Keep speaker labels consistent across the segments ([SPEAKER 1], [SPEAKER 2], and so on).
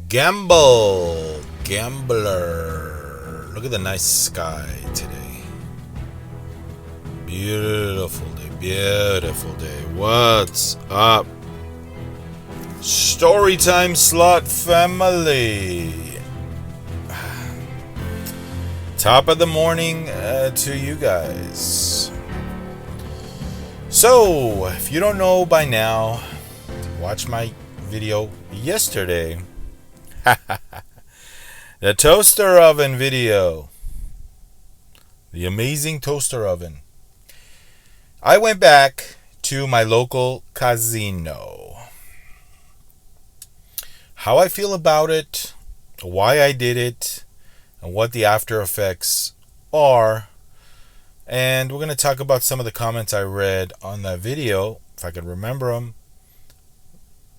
[SPEAKER 1] Gamble, gambler. Look at the nice sky today. Beautiful day, beautiful day. What's up? Storytime slot family. Top of the morning to you guys. So, if you don't know by now, watch my video yesterday. The toaster oven video. The amazing toaster oven. I went back to my local casino. How I feel about it, why I did it, and what the after effects are. And we're going to talk about some of the comments I read on that video, if I can remember them.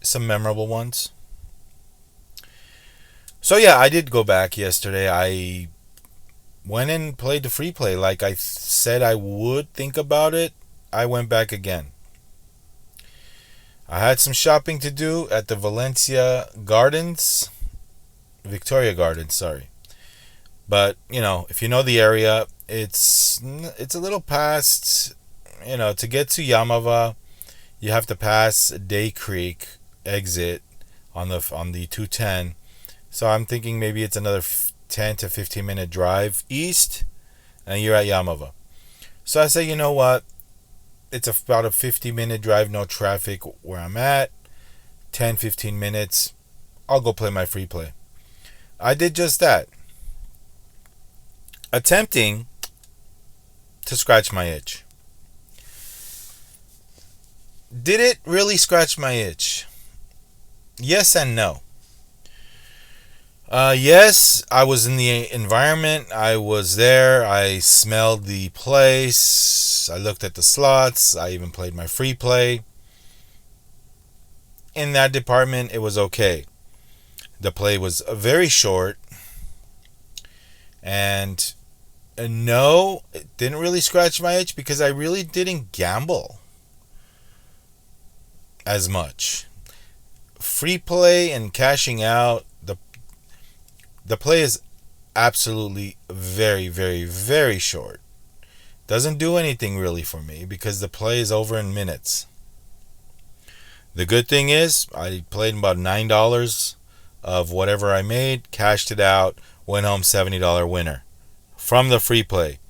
[SPEAKER 1] Some memorable ones. So yeah, I did go back yesterday. I went and played the free play like I said I would think about it. I went back again. I had some shopping to do at the Victoria Gardens, sorry. But, if you know the area, it's a little past, to get to Yaamava, you have to pass Day Creek exit on the 210. So I'm thinking maybe it's another 10 to 15 minute drive east, and you're at Yaamava. So I say, you know what? It's about a 50-minute drive, no traffic where I'm at. 10, 15 minutes. I'll go play my free play. I did just that. Attempting to scratch my itch. Did it really scratch my itch? Yes and no. Yes, I was in the environment. I was there. I smelled the place. I looked at the slots. I even played my free play. In that department, it was okay. The play was very short. And no, it didn't really scratch my itch because I really didn't gamble as much. Free play and cashing out, the play is absolutely very, very, very short. Doesn't do anything really for me because the play is over in minutes. The good thing is I played about $9 of whatever I made, cashed it out, went home $70 winner from the free play.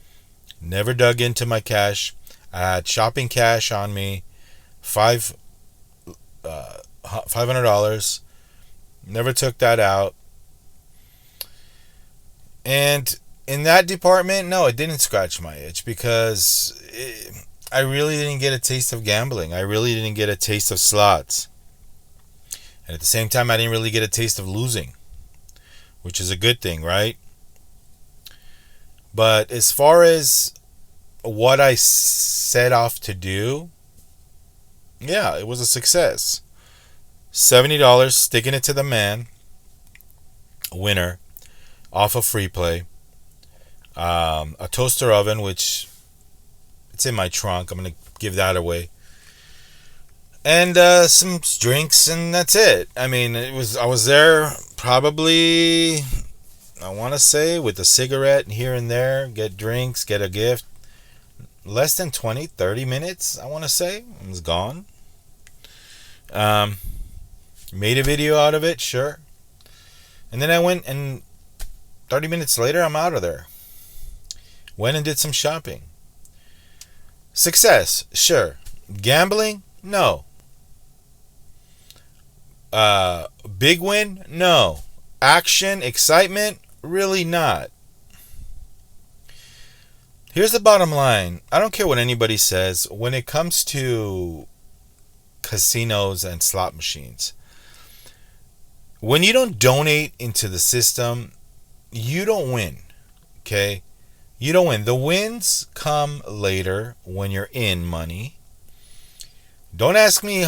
[SPEAKER 1] Never dug into my cash. I had shopping cash on me, $500. Never took that out. And in that department, no, it didn't scratch my itch because I really didn't get a taste of gambling. I really didn't get a taste of slots. And at the same time, I didn't really get a taste of losing, which is a good thing, right? But as far as what I set off to do, yeah, it was a success. $70, sticking it to the man, winner, off of free play. A toaster oven, which it's in my trunk. I'm going to give that away. And some drinks, and that's it. I mean, I was there probably, I want to say, with a cigarette here and there, get drinks, get a gift. Less than 20, 30 minutes, I want to say. I was gone. Made a video out of it, sure. And then I went, and 30 minutes later, I'm out of there. Went and did some shopping. Success, sure. Gambling, no. Big win, no. Action, excitement, really not. Here's the bottom line. I don't care what anybody says when it comes to casinos and slot machines. When you don't donate into the system, you don't win. Okay? You don't win. The wins come later when you're in money. Don't ask me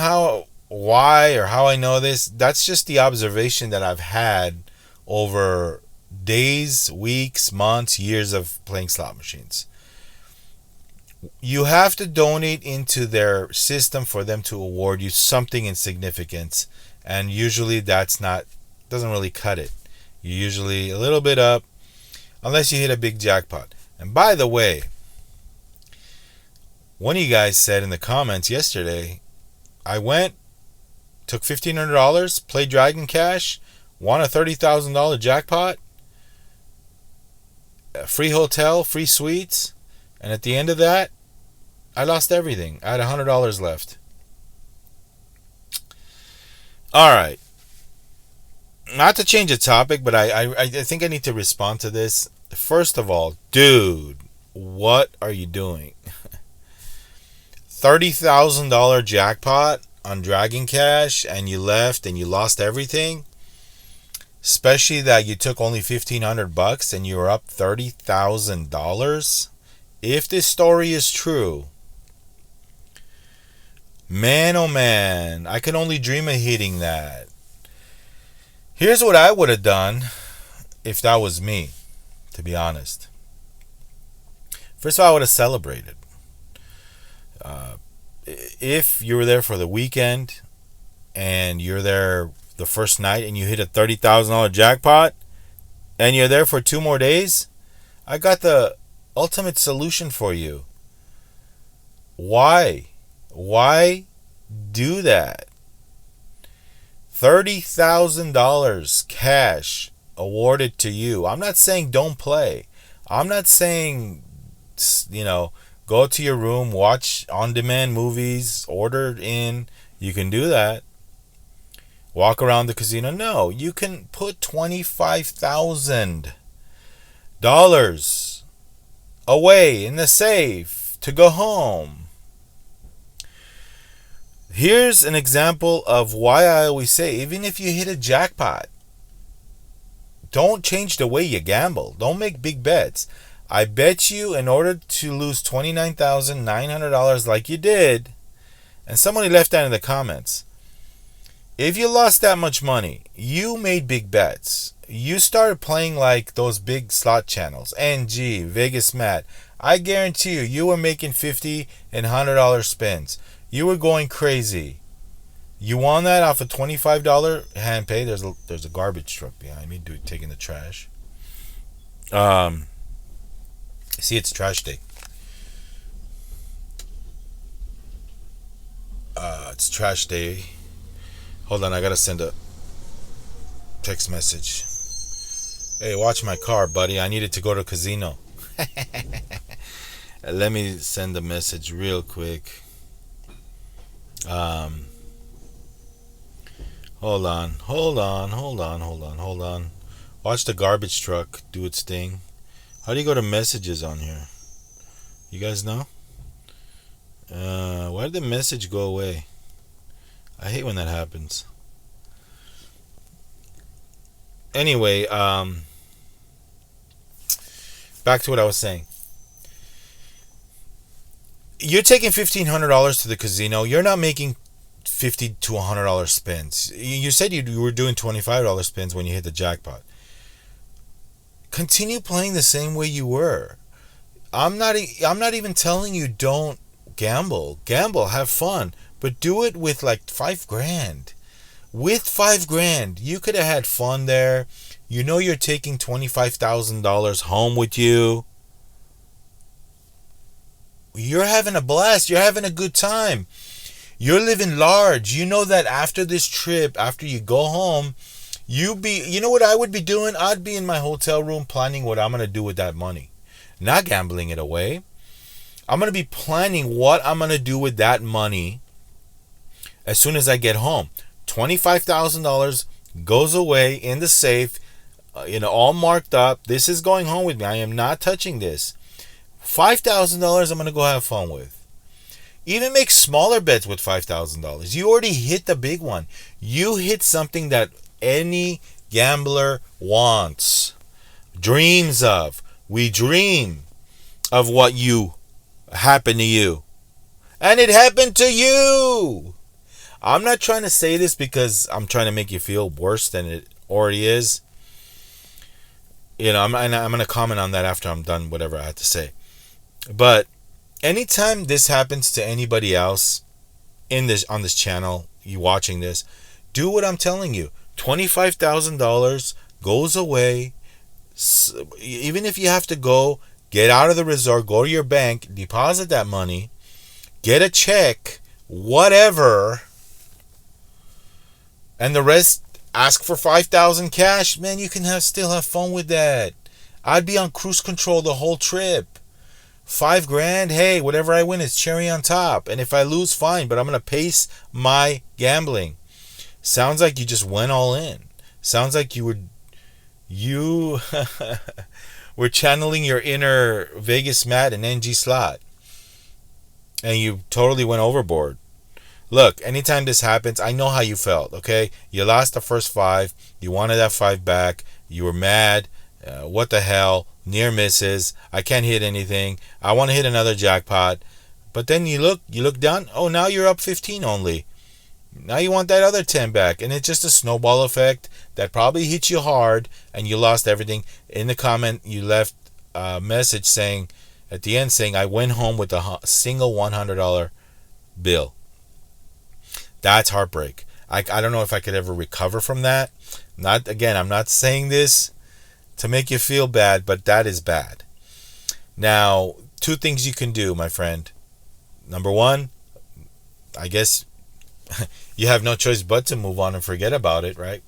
[SPEAKER 1] why or how I know this. That's just the observation that I've had over days, weeks, months, years of playing slot machines. You have to donate into their system for them to award you something in significance, and usually that's not doesn't really cut it. You're usually a little bit up, unless you hit a big jackpot. And by the way, one of you guys said in the comments yesterday, I went, took $1,500, played Dragon Cash, won a $30,000 jackpot, free hotel, free suites, and at the end of that, I lost everything. I had $100 left. All right. Not to change the topic, but I think I need to respond to this. First of all, dude, what are you doing? $30,000 jackpot on Dragon Cash, and you left and you lost everything? Especially that you took only $1,500 and you were up $30,000? If this story is true, man, oh man, I can only dream of hitting that. Here's what I would have done if that was me, to be honest. First of all, I would have celebrated. If you were there for the weekend and you're there the first night and you hit a $30,000 jackpot and you're there for 2 more days, I got the ultimate solution for you. Why? Why do that? $30,000 cash awarded to you. I'm not saying don't play. I'm not saying, go to your room, watch on-demand movies, order in. You can do that. Walk around the casino. No, you can put $25,000 away in the safe to go home. Here's an example of why I always say, even if you hit a jackpot, don't change the way you gamble. Don't make big bets. I bet you in order to lose $29,900 like you did, and somebody left that in the comments, if you lost that much money, you made big bets. You started playing like those big slot channels, NG, Vegas Matt. I guarantee you were making $50 and $100 spins. You were going crazy. You won that off a $25 hand pay. There's a garbage truck behind me, dude, taking the trash. See, it's trash day. It's trash day. Hold on, I gotta send a text message. Hey, watch my car, buddy. I needed to go to a casino. Let me send a message real quick. Hold on. Watch the garbage truck do its thing. How do you go to messages on here? You guys know? Why did the message go away? I hate when that happens. Anyway, back to what I was saying. You're taking $1,500 to the casino. You're not making $50 to $100 spins. You said you were doing $25 spins when you hit the jackpot. Continue playing the same way you were. I'm not even telling you don't gamble. Gamble, have fun, but do it with like $5,000. With $5,000, you could have had fun there. You know you're taking $25,000 home with you. You're having a blast. You're having a good time. You're living large. You know that after this trip, after you go home, you know what I would be doing? I'd be in my hotel room planning what I'm going to do with that money. Not gambling it away. I'm going to be planning what I'm going to do with that money as soon as I get home. $25,000 goes away in the safe, all marked up. This is going home with me. I am not touching this. $5,000 I'm going to go have fun with. Even make smaller bets with $5,000. You already hit the big one. You hit something that any gambler wants, dreams of. We dream of what happened to you. And it happened to you. I'm not trying to say this because I'm trying to make you feel worse than it already is. I'm going to comment on that after I'm done whatever I had to say. But anytime this happens to anybody else on this channel, you watching this, do what I'm telling you. $25,000 goes away. Even if you have to go, get out of the resort, go to your bank, deposit that money, get a check, whatever, and the rest ask for 5,000 cash. Man, you can still have fun with that. I'd be on cruise control the whole trip. $5,000, hey, whatever I win is cherry on top. And if I lose, fine, but I'm going to pace my gambling. Sounds like you just went all in. Sounds like you were channeling your inner Vegas Matt and NG Slot. And you totally went overboard. Look, anytime this happens, I know how you felt, okay? You lost the first 5. You wanted that 5 back. You were mad. What the hell? Near misses. I can't hit anything. I want to hit another jackpot. But then you look down. Oh, now you're up 15 only. Now you want that other 10 back. And it's just a snowball effect that probably hit you hard and you lost everything. In the comment, you left a message saying, at the end saying, I went home with a single $100 bill. That's heartbreak. I don't know if I could ever recover from that. I'm not saying this to make you feel bad, but that is bad. Now, 2 things you can do, my friend. Number 1, I guess you have no choice but to move on and forget about it, right?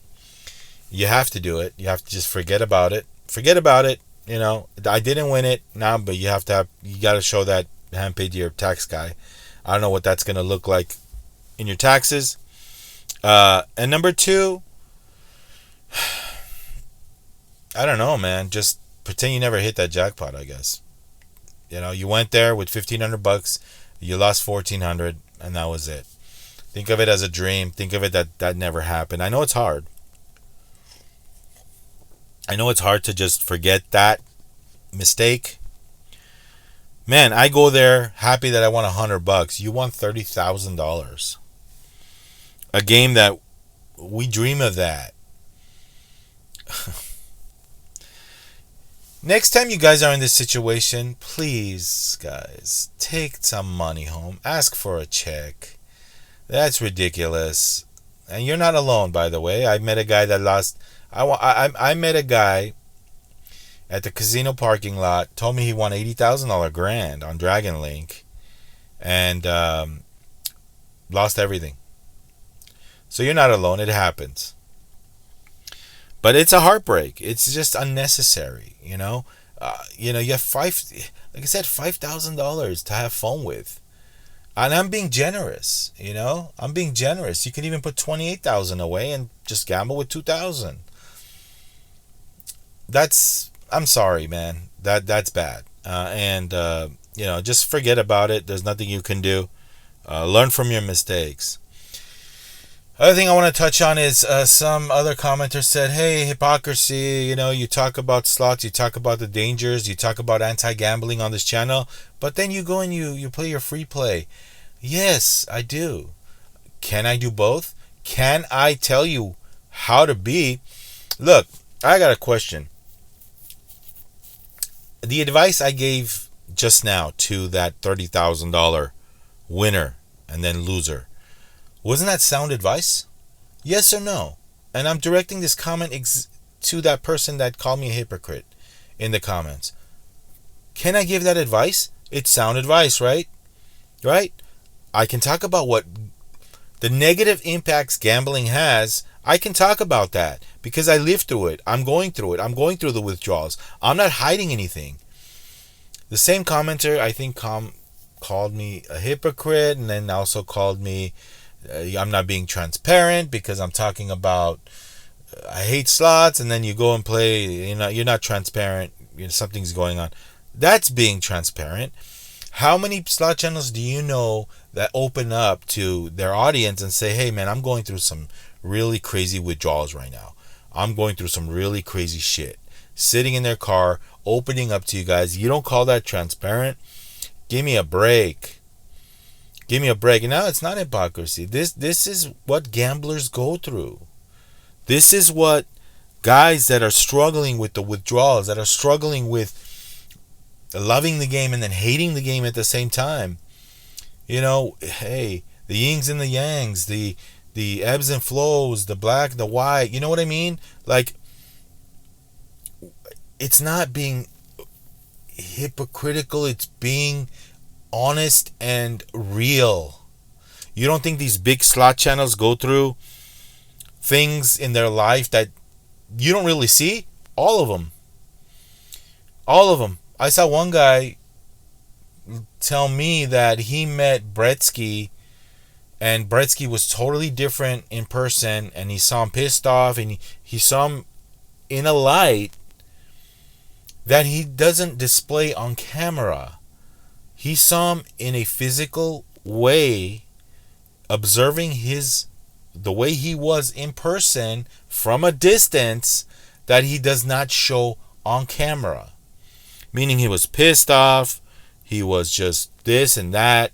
[SPEAKER 1] You have to do it. You have to just forget about it. Forget about it. You know, I didn't win it now, but you got to show that hand paid to your tax guy. I don't know what that's going to look like in your taxes. And number 2, I don't know, man. Just pretend you never hit that jackpot, I guess. You know, you went there with $1,500, you lost $1,400, and that was it. Think of it as a dream. Think of it that never happened. I know it's hard. I know it's hard to just forget that mistake. Man, I go there happy that I won $100. You won $30,000. A game that we dream of that. Next time you guys are in this situation, please, guys, take some money home. Ask for a check. That's ridiculous. And you're not alone, by the way. I met a guy that lost. I met a guy at the casino parking lot. Told me he won $80,000 grand on Dragon Link, and lost everything. So you're not alone. It happens. But it's a heartbreak. It's just unnecessary, you know. You have $5,000 to have fun with, and I'm being generous. You know, I'm being generous. You can even put $28,000 away and just gamble with $2,000. I'm sorry, man. That's bad. Just forget about it. There's nothing you can do. Learn from your mistakes. Other thing I want to touch on is some other commenter said, hey, hypocrisy, you talk about slots, you talk about the dangers, you talk about anti-gambling on this channel, but then you go and you play your free play. Yes, I do. Can I do both? Can I tell you how to be? Look, I got a question. The advice I gave just now to that $30,000 winner and then loser, wasn't that sound advice? Yes or no? And I'm directing this comment to that person that called me a hypocrite in the comments. Can I give that advice? It's sound advice, right? Right? I can talk about what the negative impacts gambling has. I can talk about that because I lived through it. I'm going through it. I'm going through the withdrawals. I'm not hiding anything. The same commenter, I think, called me a hypocrite, and then also called me I'm not being transparent because I'm talking about I hate slots, and then you go and play, you're not transparent, something's going on. That's being transparent. How many slot channels do you know that open up to their audience and say, hey man, I'm going through some really crazy withdrawals right now. I'm going through some really crazy shit. Sitting in their car, opening up to you guys. You don't call that transparent? Give me a break. Give me a break. Now it's not hypocrisy. This is what gamblers go through. This is what guys that are struggling with the withdrawals, that are struggling with loving the game and then hating the game at the same time. Hey, the yings and the yangs, the the ebbs and flows, the black, the white. You know what I mean? Like, it's not being hypocritical. It's being honest and real. You don't think these big slot channels go through things in their life that you don't really see? All of them. All of them. I saw one guy tell me that he met Bretsky, and Bretsky was totally different in person, and he saw him pissed off, and he saw him in a light that he doesn't display on camera. He saw him in a physical way, observing the way he was in person from a distance that he does not show on camera. Meaning he was pissed off, he was just this and that,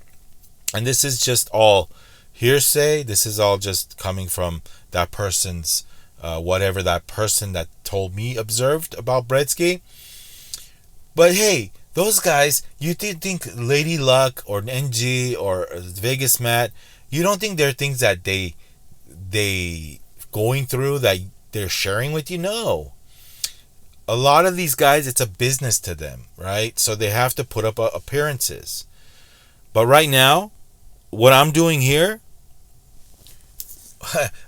[SPEAKER 1] and this is just all hearsay. This is all just coming from that person's whatever that person that told me observed about Bretsky. But hey, those guys, you think Lady Luck or NG or Vegas Matt, you don't think there are things that they going through that they're sharing with you? No. A lot of these guys, it's a business to them, right? So they have to put up appearances. But right now, what I'm doing here,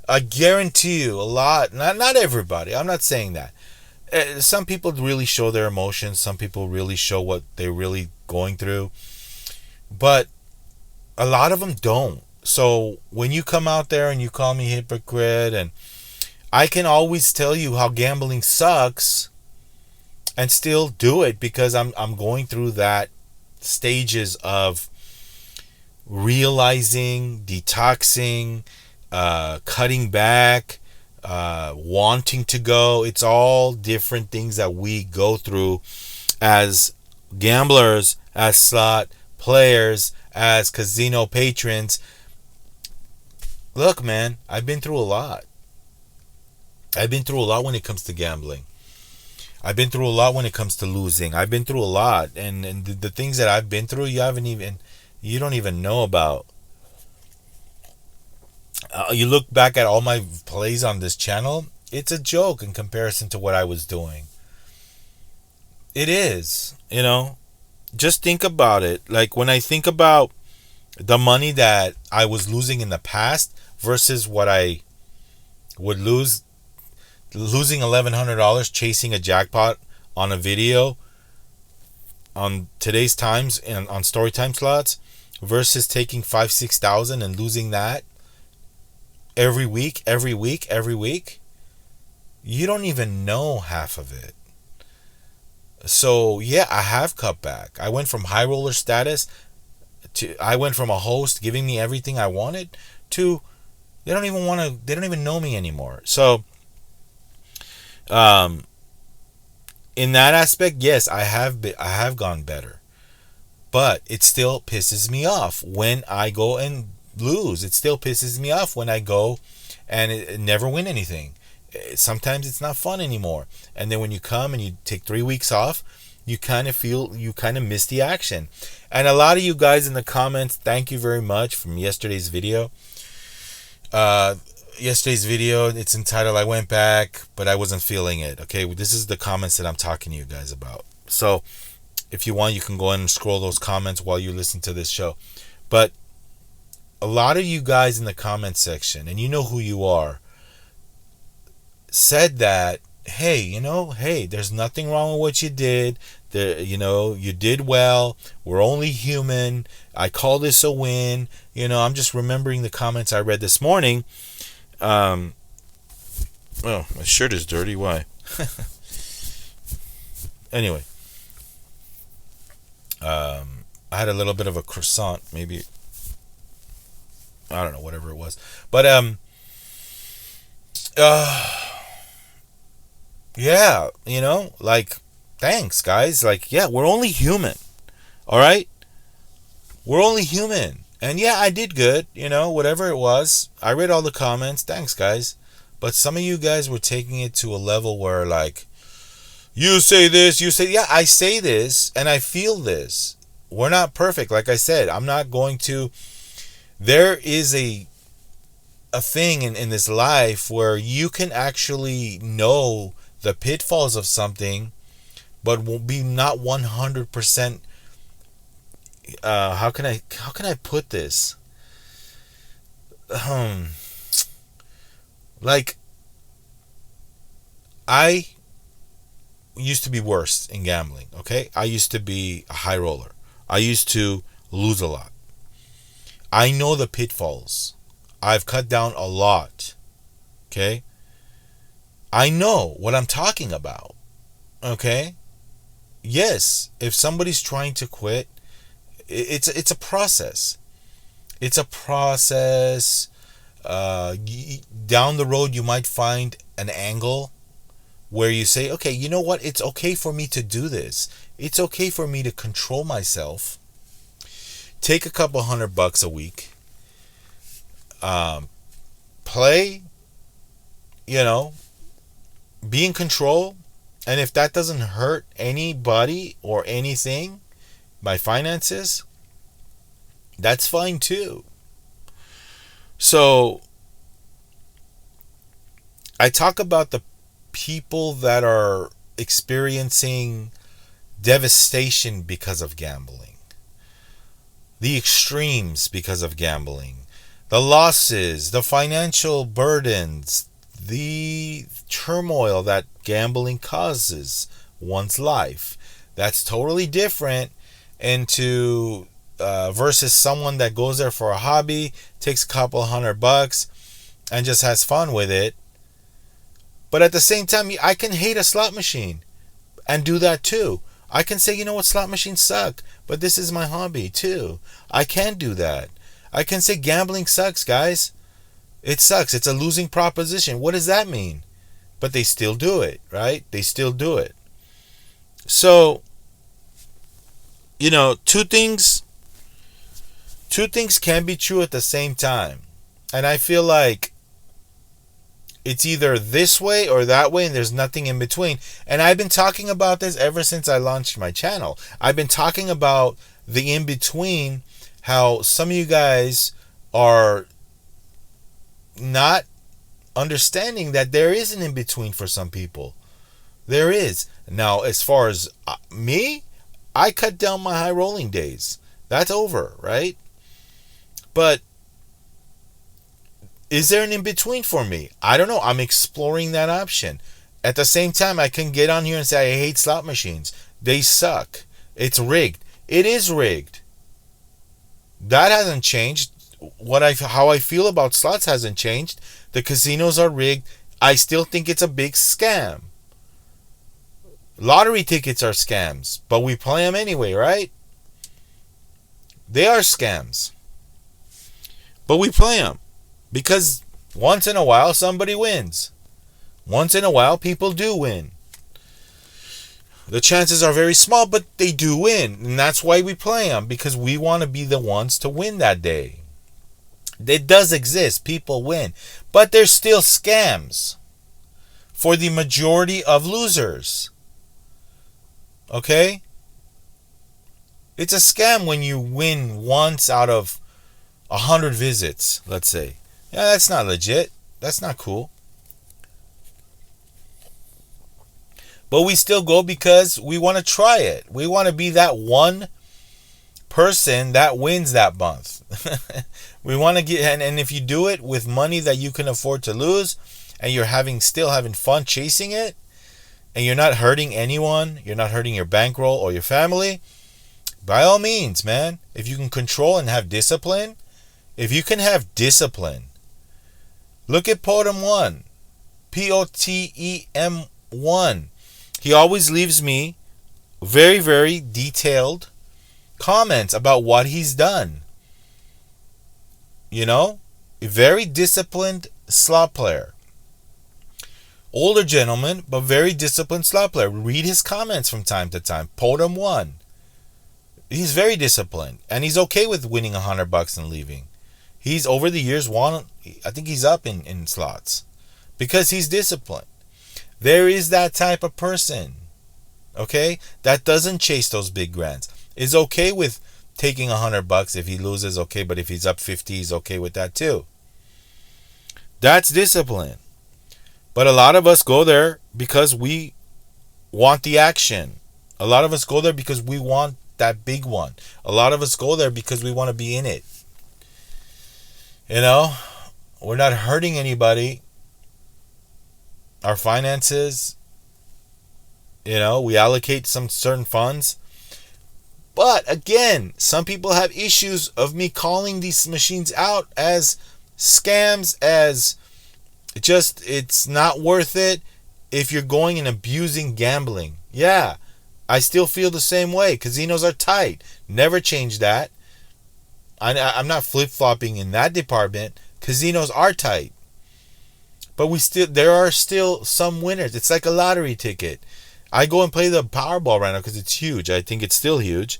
[SPEAKER 1] I guarantee you a lot, not everybody, I'm not saying that. Some people really show their emotions. Some people really show what they're really going through. But a lot of them don't. So when you come out there and you call me hypocrite, and I can always tell you how gambling sucks and still do it because I'm going through that stages of realizing, detoxing, cutting back, wanting to go. It's all different things that we go through as gamblers, as slot players, as casino patrons. Look, man, I've been through a lot. I've been through a lot when it comes to gambling. I've been through a lot when it comes to losing. I've been through a lot, and the things that I've been through, you don't even know about. You look back at all my plays on this channel, it's a joke in comparison to what I was doing. It is, just think about it. Like, when I think about the money that I was losing in the past versus what I would losing $1,100 chasing a jackpot on a video on today's times and on Storytime slots versus taking 5,000-6,000 and losing that every week, you don't even know half of it. So yeah, I have cut back. I went from high roller status I went from a host giving me everything I wanted to they don't even know me anymore. So in that aspect, yes, I have gone better. But it still pisses me off when I go and lose. It still pisses me off when I go and never win anything. Sometimes it's not fun anymore. And then when you come and you take 3 weeks off, you kind of miss the action. And a lot of you guys in the comments, thank you very much from yesterday's video. It's entitled I Went Back, but I wasn't feeling it. Okay, this is the comments that I'm talking to you guys about. So if you want, you can go in and scroll those comments while you listen to this show. But a lot of you guys in the comment section, and you know who you are, said that, hey, there's nothing wrong with what you did. You did well. We're only human. I call this a win. I'm just remembering the comments I read this morning. Oh, my shirt is dirty. Why? Anyway. I had a little bit of a croissant, maybe. I don't know, whatever it was. But, yeah, thanks, guys. Yeah, we're only human. All right? We're only human. And yeah, I did good, whatever it was. I read all the comments. Thanks, guys. But some of you guys were taking it to a level where, you say this, yeah, I say this, and I feel this. We're not perfect. Like I said, I'm not going to. There is a a thing in this life where you can actually know the pitfalls of something, but will be not 100%. How can I put this? Um, like, I used to be worse in gambling. Okay, I used to be a high roller. I used to lose a lot. I know the pitfalls. I've cut down a lot. Okay, I know what I'm talking about. Okay, yes, if somebody's trying to quit, it's a process. It's a process. Down the road, you might find an angle where you say, okay, you know what? It's okay for me to do this. It's okay for me to control myself. Take a couple $100 a week. Um, Play, you know, be in control. And if that doesn't hurt anybody or anything, my finances, that's fine too. So I talk about the people that are experiencing devastation because of gambling, the extremes because of gambling, the losses, the financial burdens, the turmoil that gambling causes one's life. That's totally different into versus someone that goes there for a hobby, takes a couple $100 and just has fun with it. But at the same time, I can hate a slot machine and do that too. I can say, you know what, slot machines suck, but this is my hobby too. I can do that. I can say gambling sucks, guys. It sucks. It's a losing proposition. What does that mean? But they still do it, right? They still do it. So, two things can be true at the same time. And I feel like it's either this way or that way, and there's nothing in between. And I've been talking about this ever since I launched my channel. I've been talking about the in between, how some of you guys are not understanding that there is an in between for some people. There is. Now, as far as me, I cut down my high rolling days. That's over, right? But is there an in between for me? I don't know. I'm exploring that option. At the same time, I can get on here and say I hate slot machines. They suck. It's rigged. It is rigged. That hasn't changed. How I feel about slots hasn't changed. The casinos are rigged. I still think it's a big scam. Lottery tickets are scams, but we play them anyway, right? They are scams, but we play them because once in a while somebody wins. Once in a while people do win. The chances are very small, but they do win, and that's why we play them, because we want to be the ones to win that day. It does exist. People win, but they're still scams for the majority of losers. Okay? It's a scam when you win once out of 100 visits, let's say. Yeah, that's not legit. That's not cool. But we still go because we want to try it. We want to be that one person that wins that month. We want to get, and if you do it with money that you can afford to lose, and you're still having fun chasing it, and you're not hurting anyone, you're not hurting your bankroll or your family, by all means, man, if you can control and have discipline, if you can have discipline, look at Potem 1, Potem 1. He always leaves me very, very detailed comments about what he's done. A very disciplined slot player. Older gentleman, but very disciplined slot player. Read his comments from time to time. Potem 1. He's very disciplined, and he's okay with winning $100 and leaving. He's over the years I think he's up in slots because he's disciplined. There is that type of person, okay, that doesn't chase those big grands. Is okay with taking $100 if he loses, okay, but if he's up 50, he's okay with that too. That's discipline. But a lot of us go there because we want the action. A lot of us go there because we want that big one. A lot of us go there because we want to be in it. You know, we're not hurting anybody. Our finances, we allocate some certain funds. But again, some people have issues of me calling these machines out as scams, as just it's not worth it if you're going and abusing gambling. Yeah, I still feel the same way. Casinos are tight. Never change that. I'm not flip-flopping in that department. Casinos are tight. But there are still some winners. It's like a lottery ticket. I go and play the Powerball right now because it's huge. I think it's still huge.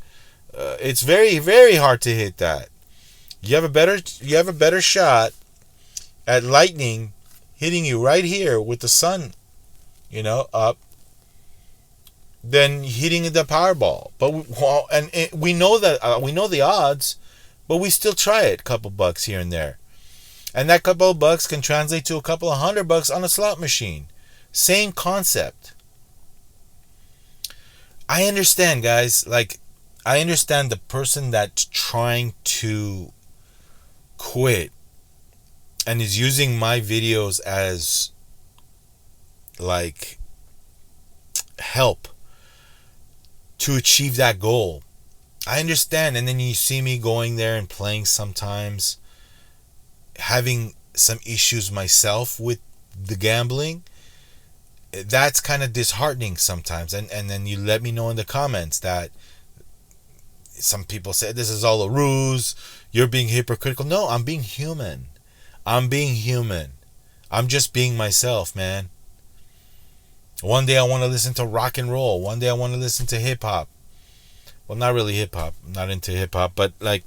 [SPEAKER 1] It's very, very hard to hit that. You have a better shot at lightning hitting you right here with the sun, up, than hitting the Powerball. But we know that we know the odds, but we still try it. A couple bucks here and there, and that couple of bucks can translate to a couple of $100 on a slot machine. Same concept. I understand, guys. I understand the person that's trying to quit and is using my videos as help to achieve that goal. I understand. And then you see me going there and playing sometimes, having some issues myself with the gambling. That's kind of disheartening sometimes. And then you let me know in the comments that some people say this is all a ruse, you're being hypocritical. No, I'm being human. I'm just being myself, man. One day I want to listen to rock and roll. One day I want to listen to hip hop. Well, not really hip hop. I'm not into hip hop, but there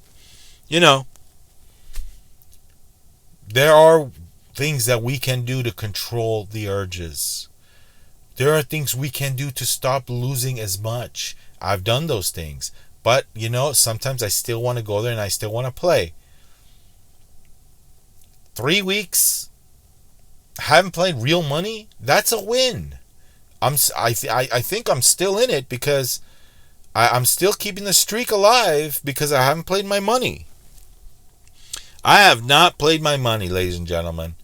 [SPEAKER 1] are things that we can do to control the urges. There are things we can do to stop losing as much. I've done those things. But, sometimes I still want to go there and I still want to play. 3 weeks, haven't played real money, that's a win. I think I'm still in it because I'm still keeping the streak alive because I haven't played my money. I have not played my money, ladies and gentlemen.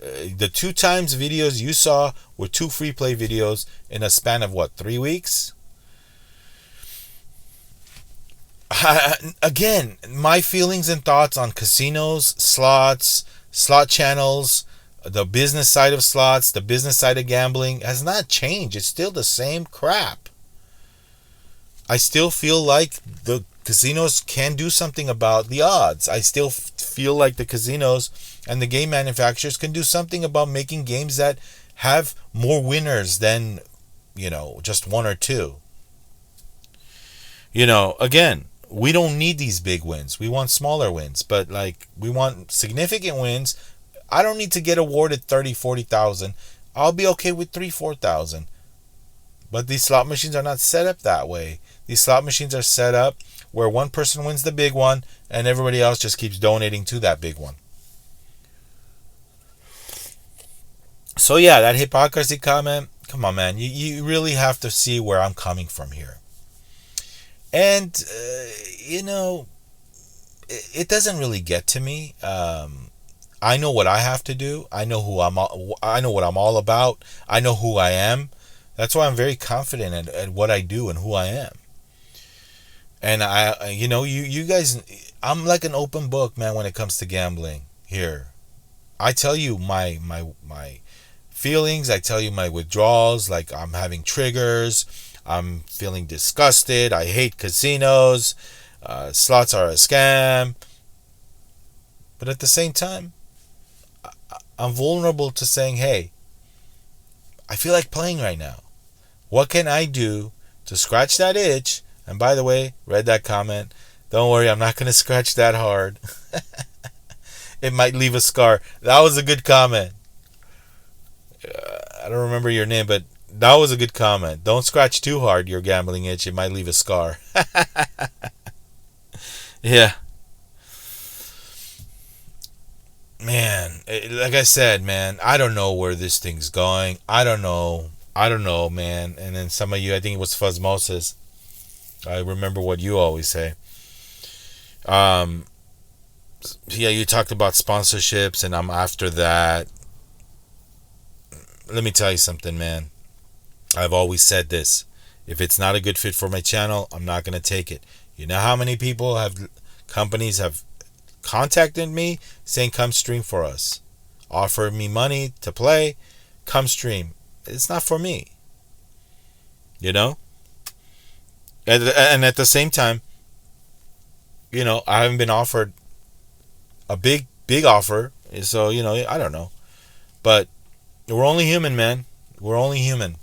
[SPEAKER 1] The 2 times videos you saw were 2 free play videos in a span of 3 weeks? Again, my feelings and thoughts on casinos, slots, slot channels, the business side of slots, the business side of gambling has not changed. It's still the same crap. I still feel like the casinos can do something about the odds. I still feel like the casinos and the game manufacturers can do something about making games that have more winners than, just 1 or 2. Again, we don't need these big wins. We want smaller wins, but we want significant wins. I don't need to get awarded 30, 40,000. I'll be okay with 3, 4,000. But these slot machines are not set up that way. These slot machines are set up where one person wins the big one and everybody else just keeps donating to that big one. So yeah, that hypocrisy comment, come on, man. You really have to see where I'm coming from here. And, it doesn't really get to me. I know what I have to do. I know I know what I'm all about. I know who I am. That's why I'm very confident at what I do and who I am. And you guys, I'm like an open book, man, when it comes to gambling here. I tell you my feelings. I tell you my withdrawals. I'm having triggers. I'm feeling disgusted. I hate casinos. Slots are a scam. But at the same time, I'm vulnerable to saying, hey, I feel like playing right now. What can I do to scratch that itch? And by the way, read that comment. Don't worry, I'm not going to scratch that hard. It might leave a scar. That was a good comment. I don't remember your name, but that was a good comment. Don't scratch too hard your gambling itch. It might leave a scar. Yeah. man, like I said, man, I don't know where this thing's going. I don't know, man. And then some of you, I think it was Fuzzmosis. I remember what you always say. Um, yeah, you talked about sponsorships, and I'm after that. Let me tell you something, man. I've always said this. If it's not a good fit for my channel, I'm not gonna take it. You know how many people have companies have contacted me saying come stream for us, offer me money to play, come stream. It's not for me, you know. And at the same time, I haven't been offered a big offer. So I don't know, but we're only human, man. We're only human.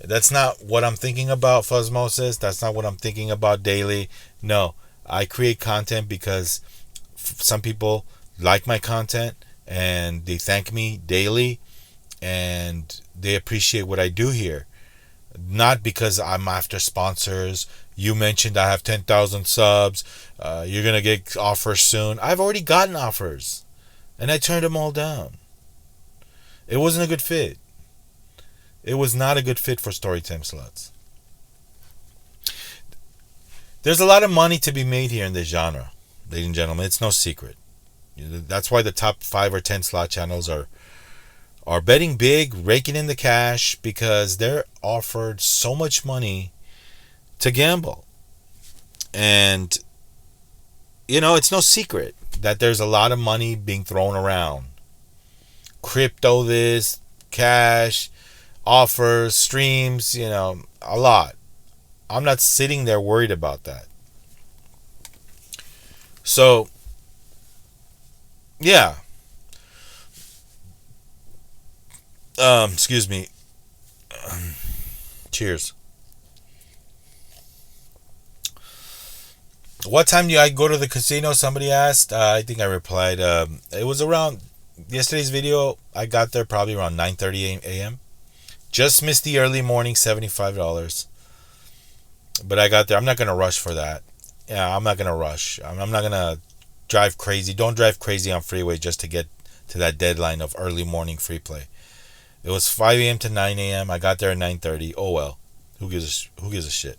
[SPEAKER 1] That's not what I'm thinking about, Fuzzmosis. That's not what I'm thinking about daily. No, I create content because some people like my content and they thank me daily and they appreciate what I do here. Not because I'm after sponsors. You mentioned I have 10,000 subs. You're going to get offers soon. I've already gotten offers and I turned them all down. It wasn't a good fit. It was not a good fit for Storytime slots. There's a lot of money to be made here in this genre, ladies and gentlemen. It's no secret. That's why the top 5 or 10 slot channels are betting big, raking in the cash because they're offered so much money to gamble. And it's no secret that there's a lot of money being thrown around. Crypto this, cash, offers, streams, a lot. I'm not sitting there worried about that. So, yeah. Excuse me. Cheers. What time do I go to the casino? Somebody asked. I think I replied. It was around yesterday's video. I got there probably around 9:30 a.m. Just missed the early morning, $75. But I got there. I'm not gonna rush for that. Yeah, I'm not gonna rush. I'm not gonna drive crazy. Don't drive crazy on freeway just to get to that deadline of early morning free play. It was 5 a.m. to 9 a.m. I got there at 9:30. Oh well, who gives a shit?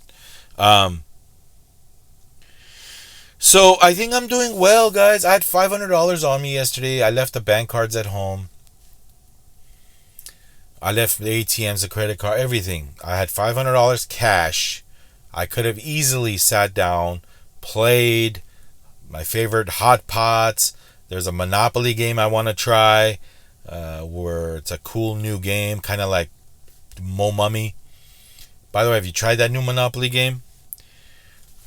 [SPEAKER 1] So I think I'm doing well, guys. I had $500 on me yesterday. I left the bank cards at home. I left the ATMs, the credit card, everything. I had $500 cash. I could have easily sat down, played my favorite hot pots. There's a Monopoly game I want to try, where it's a cool new game, kind of like Mo Mummy. By the way, have you tried that new Monopoly game?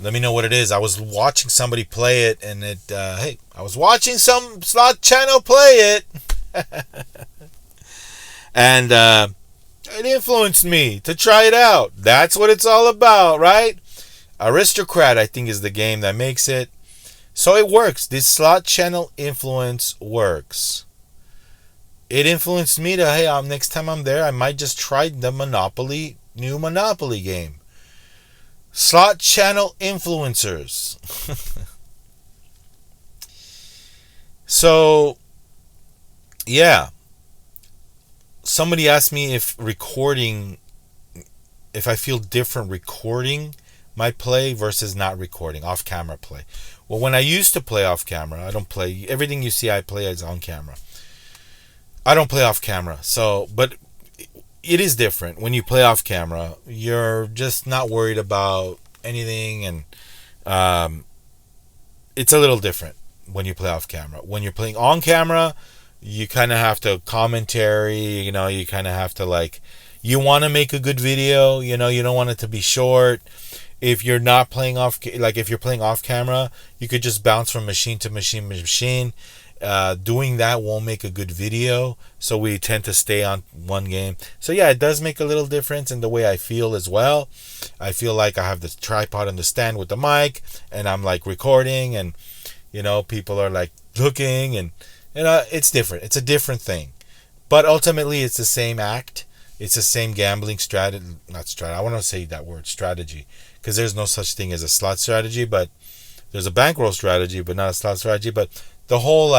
[SPEAKER 1] Let me know what it is. I was watching somebody play it, and I was watching some slot channel play it, and it influenced me to try it out. That's what it's all about, right? Aristocrat, I think, is the game that makes it. So it works. This slot channel influence works. It influenced me to, hey, next time I'm there, I might just try the new Monopoly game. Slot channel influencers. So, yeah. Somebody asked me if I feel different recording my play versus not recording, off camera play. Well, when I used to play off camera, I don't play, everything you see I play is on camera. I don't play off camera. So, but it is different when you play off camera. You're just not worried about anything, and it's a little different when you play off camera. When you're playing on camera, you kind of have to commentary. You kind of have to you want to make a good video. You don't want it to be short. If you're not playing if you're playing off camera, you could just bounce from machine to machine. Doing that won't make a good video, so we tend to stay on one game. So yeah, it does make a little difference in the way I feel as well. I feel like I have the tripod and the stand with the mic, and I'm recording, and people are looking, and it's different. It's a different thing, but ultimately it's the same act. It's the same gambling strategy. Not strategy. I want to say that word, strategy, because there's no such thing as a slot strategy, but there's a bankroll strategy, but not a slot strategy. But the whole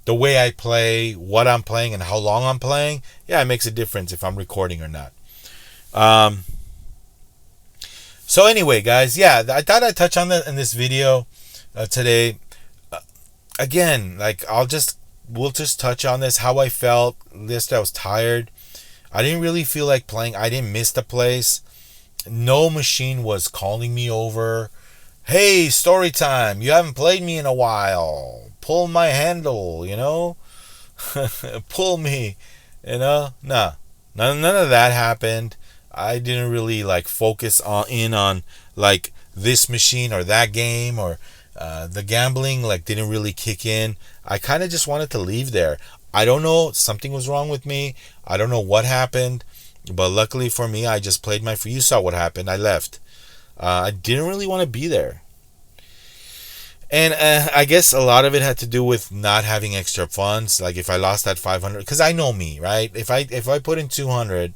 [SPEAKER 1] the way I play, what I'm playing, and how long I'm playing, yeah, it makes a difference if I'm recording or not. Um, so anyway, guys, yeah, I thought I'd touch on that in this video today. Uh, Again, like we'll just touch on this, how I felt. List, I was tired. I didn't really feel like playing. I didn't miss the place. No machine was calling me over. Hey, Storytime, you haven't played me in a while. Pull my handle, pull me, Nah, none of that happened. I didn't really like focus on like this machine or that game, or the gambling like didn't really kick in. I kind of just wanted to leave there. I don't know, something was wrong with me. I don't know what happened, but luckily for me, I just played my. You saw what happened. I left. I didn't really want to be there. And I guess a lot of it had to do with not having extra funds. Like if I lost that 500, because I know me, right? If I put in 200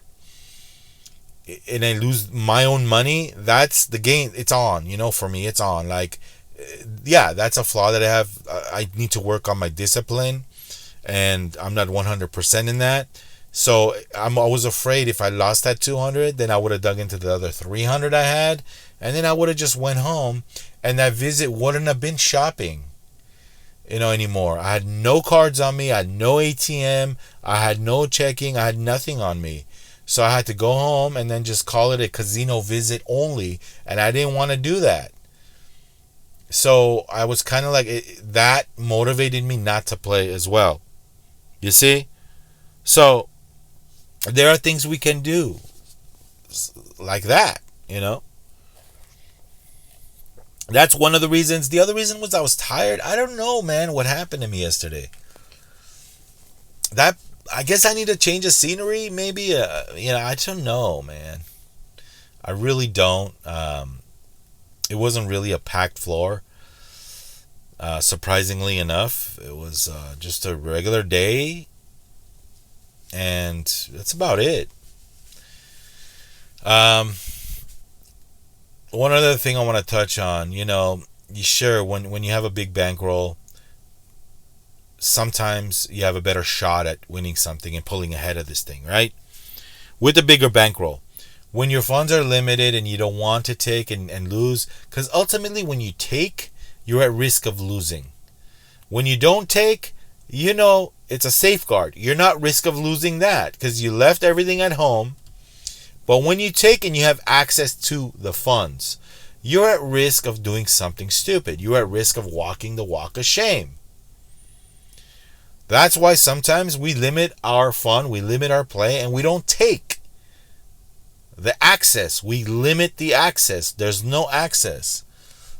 [SPEAKER 1] and I lose my own money, that's the game. It's on. For me, it's on. Like, yeah, that's a flaw that I have. I need to work on my discipline, and I'm not 100% in that. So I was afraid if I lost that 200, then I would have dug into the other 300 I had, and then I would have just went home, and that visit wouldn't have been shopping, anymore. I had no cards on me. I had no ATM. I had no checking. I had nothing on me. So I had to go home and then just call it a casino visit only, and I didn't want to do that. So I was kind of like, that motivated me not to play as well. You see? So there are things we can do like that. That's one of the reasons. The other reason was I was tired. I don't know, man, what happened to me yesterday. That, I guess I need to change of scenery, maybe. I don't know, man. I really don't. It wasn't really a packed floor. Surprisingly enough, it was just a regular day, and that's about it. One other thing I want to touch on, sure, when you have a big bankroll, sometimes you have a better shot at winning something and pulling ahead of this thing, right? With a bigger bankroll. When your funds are limited and you don't want to take and lose, because ultimately when you take, you're at risk of losing. When you don't take, it's a safeguard. You're not at risk of losing that because you left everything at home. But when you take and you have access to the funds, you're at risk of doing something stupid. You're at risk of walking the walk of shame. That's why sometimes we limit our fun, we limit our play, and we don't take the access. We limit the access. There's no access.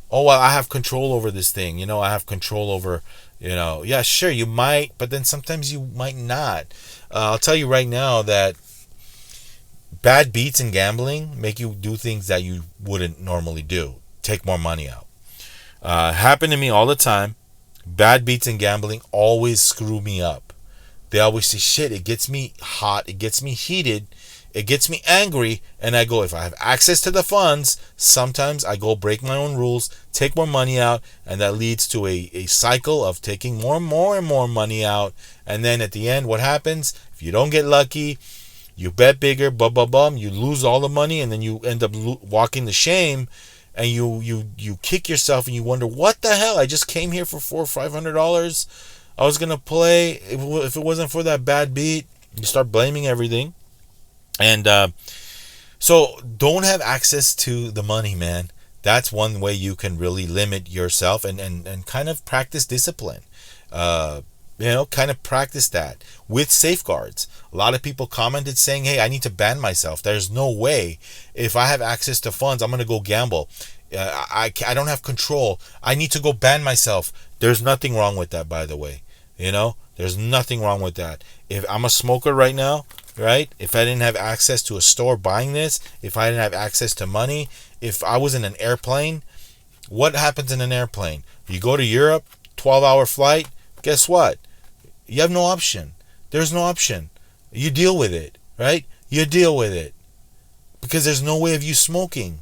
[SPEAKER 1] Oh, well, I have control over this thing. I have control over, yeah, sure, you might, but then sometimes you might not. I'll tell you right now that bad beats in gambling make you do things that you wouldn't normally do. Take more money out. Happened to me all the time. Bad beats in gambling always screw me up. They always say, shit, it gets me hot, it gets me heated, it gets me angry, and I go, if I have access to the funds, sometimes I go break my own rules, take more money out, and that leads to a cycle of taking more and more money out, and then at the end, what happens? If you don't get lucky, you bet bigger, you lose all the money, and then you end up walking the shame, and you kick yourself, and you wonder, what the hell? I just came here for $400-$500. I was gonna play. If it wasn't for that bad beat, you start blaming everything. And so don't have access to the money, man. That's one way you can really limit yourself and kind of practice discipline. Kind of practice that with safeguards. A lot of people commented saying, hey, I need to ban myself. There's no way if I have access to funds, I'm going to go gamble. I don't have control. I need to go ban myself. There's nothing wrong with that, by the way. There's nothing wrong with that. If I'm a smoker right now, right? If I didn't have access to a store buying this, if I didn't have access to money, if I was in an airplane, what happens in an airplane? You go to Europe, 12-hour flight, guess what? You have no option. There's no option. You deal with it, right? You deal with it. Because there's no way of you smoking.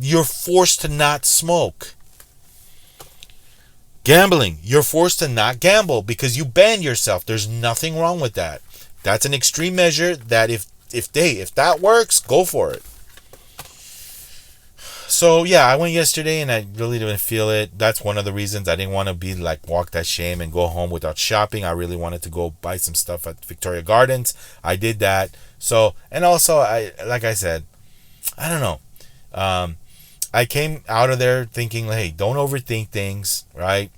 [SPEAKER 1] You're forced to not smoke. Gambling. You're forced to not gamble because you banned yourself. There's nothing wrong with that. That's an extreme measure that if that works, go for it. So yeah, I went yesterday and I really didn't feel it. That's one of the reasons I didn't want to be like walk that shame and go home without shopping. I really wanted to go buy some stuff at Victoria Gardens. I did that. So, and also like I said, I don't know. I came out of there thinking, hey, don't overthink things, right?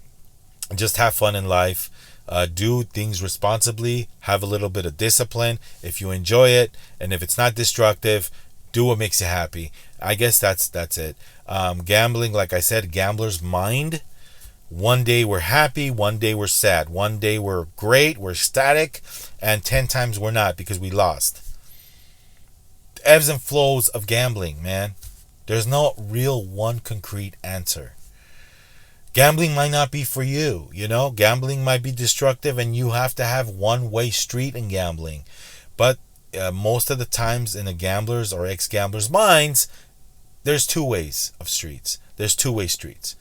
[SPEAKER 1] Just have fun in life. Do things responsibly. Have a little bit of discipline. If you enjoy it, and if it's not destructive, do what makes you happy. I guess that's it. Gambling, like I said, gambler's mind. One day we're happy, one day we're sad, one day we're great, we're ecstatic, and 10 times we're not because we lost. Ebbs and flows of gambling, man. There's no real one concrete answer. Gambling might not be for you, Gambling might be destructive and you have to have one-way street in gambling. But most of the times in a gambler's or ex-gambler's minds, there's two ways of streets. There's two-way streets.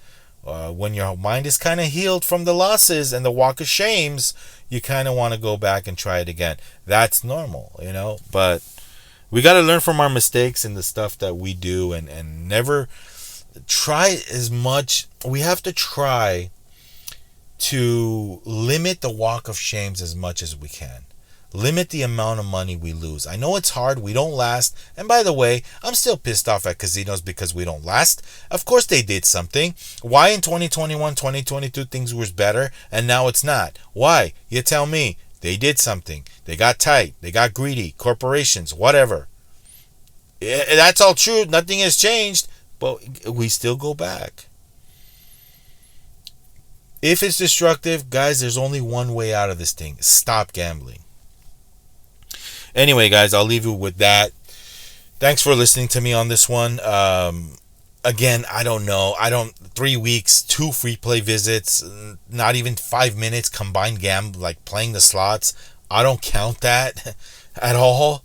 [SPEAKER 1] When your mind is kind of healed from the losses and the walk of shames, you kind of want to go back and try it again. That's normal, But we got to learn from our mistakes and the stuff that we do and never try as much. We have to try to limit the walk of shames as much as we can. Limit the amount of money we lose. I know it's hard. We don't last. And by the way, I'm still pissed off at casinos because we don't last. Of course they did something. Why in 2021, 2022 things was better and now it's not? Why? You tell me. They did something. They got tight. They got greedy. Corporations, whatever. That's all true. Nothing has changed. But we still go back. If it's destructive, guys, there's only one way out of this thing. Stop gambling. Anyway, guys, I'll leave you with that. Thanks for listening to me on this one. Again, I don't know. 3 weeks, 2 free play visits, not even 5 minutes combined like playing the slots. I don't count that at all.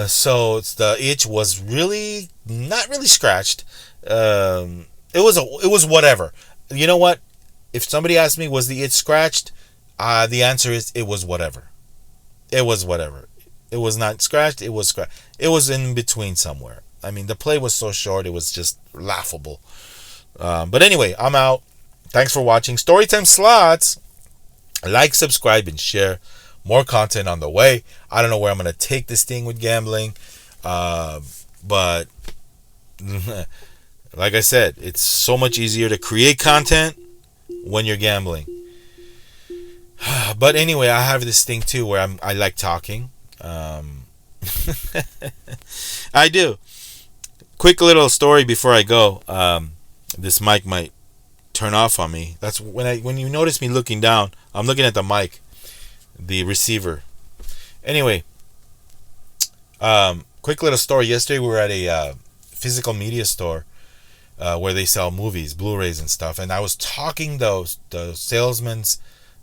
[SPEAKER 1] So the itch was really not really scratched. It was whatever. You know what? If somebody asked me, was the itch scratched? The answer is it was whatever. It was whatever. It was not scratched. It was scratched. It was in between somewhere. I mean, the play was so short. It was just laughable. But anyway, I'm out. Thanks for watching Storytime Slots. Like, subscribe, and share. More content on the way. I don't know where I'm going to take this thing with gambling. But like I said, it's so much easier to create content when you're gambling. But anyway, I have this thing too where I like talking. I do. Quick little story before I go. This mic might turn off on me. That's when you notice me looking down, I'm looking at the mic, the receiver. Anyway, quick little story. Yesterday we were at a physical media store where they sell movies, Blu-rays and stuff, and I was talking the salesmen's,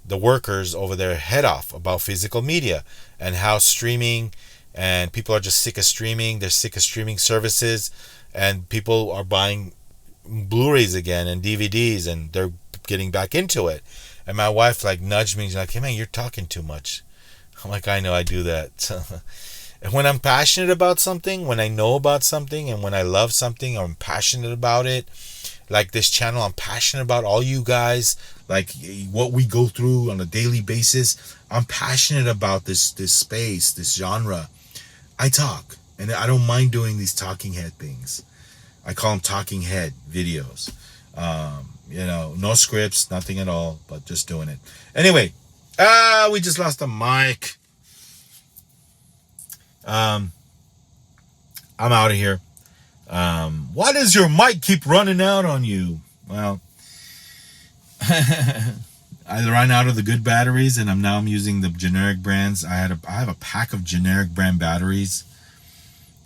[SPEAKER 1] the workers over there head off about physical media and how streaming, and people are just sick of streaming. They're sick of streaming services, and people are buying Blu-rays again and DVDs, and they're getting back into it. And my wife like nudged me. She's like, "Hey man, you're talking too much." I'm like, "I know, I do that." And when I'm passionate about something, when I know about something, and when I love something, I'm passionate about it. Like this channel, I'm passionate about all you guys, like what we go through on a daily basis. I'm passionate about this space, this genre. I talk, and I don't mind doing these talking head things. I call them talking head videos. No scripts, nothing at all, but just doing it. Anyway, we just lost the mic. I'm out of here. Why does your mic keep running out on you? Well, I ran out of the good batteries, and I'm using the generic brands. I have a pack of generic brand batteries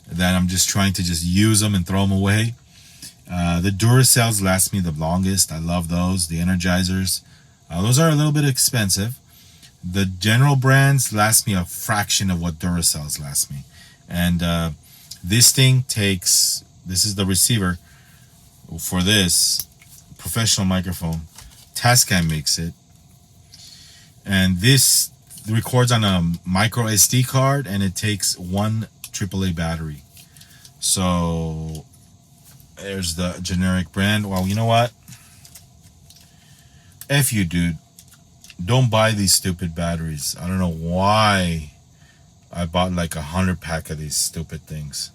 [SPEAKER 1] that I'm just trying to just use them and throw them away. The Duracells last me the longest. I love those. The Energizers, those are a little bit expensive. The general brands last me a fraction of what Duracells last me. And this thing this is the receiver for this professional microphone. Tascam makes it. And this records on a micro SD card, and it takes one AAA battery. So there's the generic brand. Well, you know what? F you, dude. Don't buy these stupid batteries. I don't know why I bought like 100 pack of these stupid things.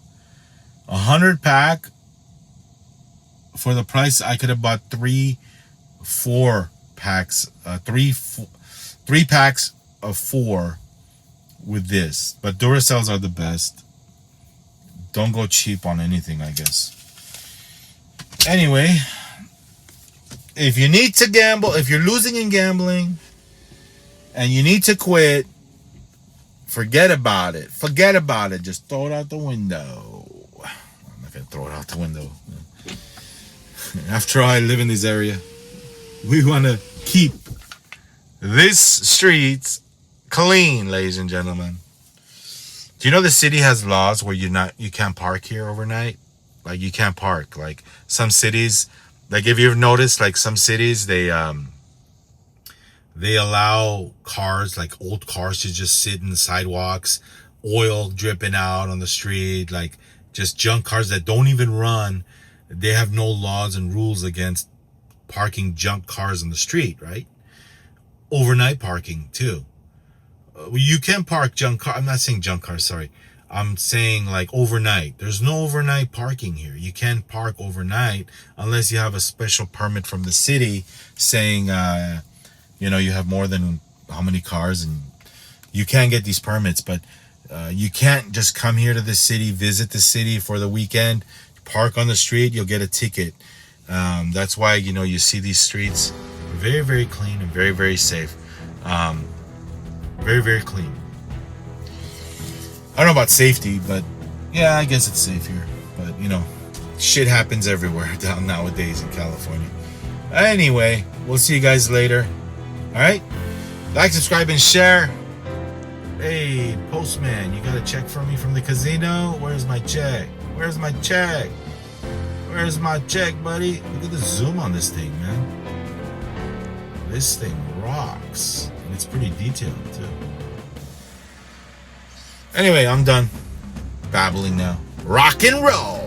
[SPEAKER 1] 100 pack for the price I could have bought 4 packs, 3 packs of 4 with this. But Duracells are the best. Don't go cheap on anything, I guess. Anyway, if you need to gamble, if you're losing in gambling and you need to quit, forget about it. Forget about it. Just throw it out the window. I'm not going to throw it out the window. After all, I live in this area. We want to keep this streets clean, ladies and gentlemen. Do you know the city has laws where you can't park here overnight? Like, you can't park. Like, some cities, like, if you've noticed, like, some cities, they allow cars, like old cars, to just sit in the sidewalks, oil dripping out on the street, like just junk cars that don't even run. They have no laws and rules against parking junk cars on the street, right? Overnight parking too. You can park junk car. I'm not saying junk cars, sorry. I'm saying like overnight. There's no overnight parking here. You can't park overnight unless you have a special permit from the city saying, you have more than how many cars, and you can get these permits. But you can't just come here to the city, visit the city for the weekend, park on the street. You'll get a ticket. That's why, you see these streets very, very clean and very, very safe. Very, very clean. I don't know about safety, but yeah, I guess it's safe here. But, shit happens everywhere down nowadays in California. Anyway, we'll see you guys later. All right? Like, subscribe, and share. Hey, postman, you got a check for me from the casino? Where's my check? Where's my check? Where's my check, buddy? Look at the zoom on this thing, man. This thing rocks. And it's pretty detailed, too. Anyway, I'm done babbling now. Rock and roll!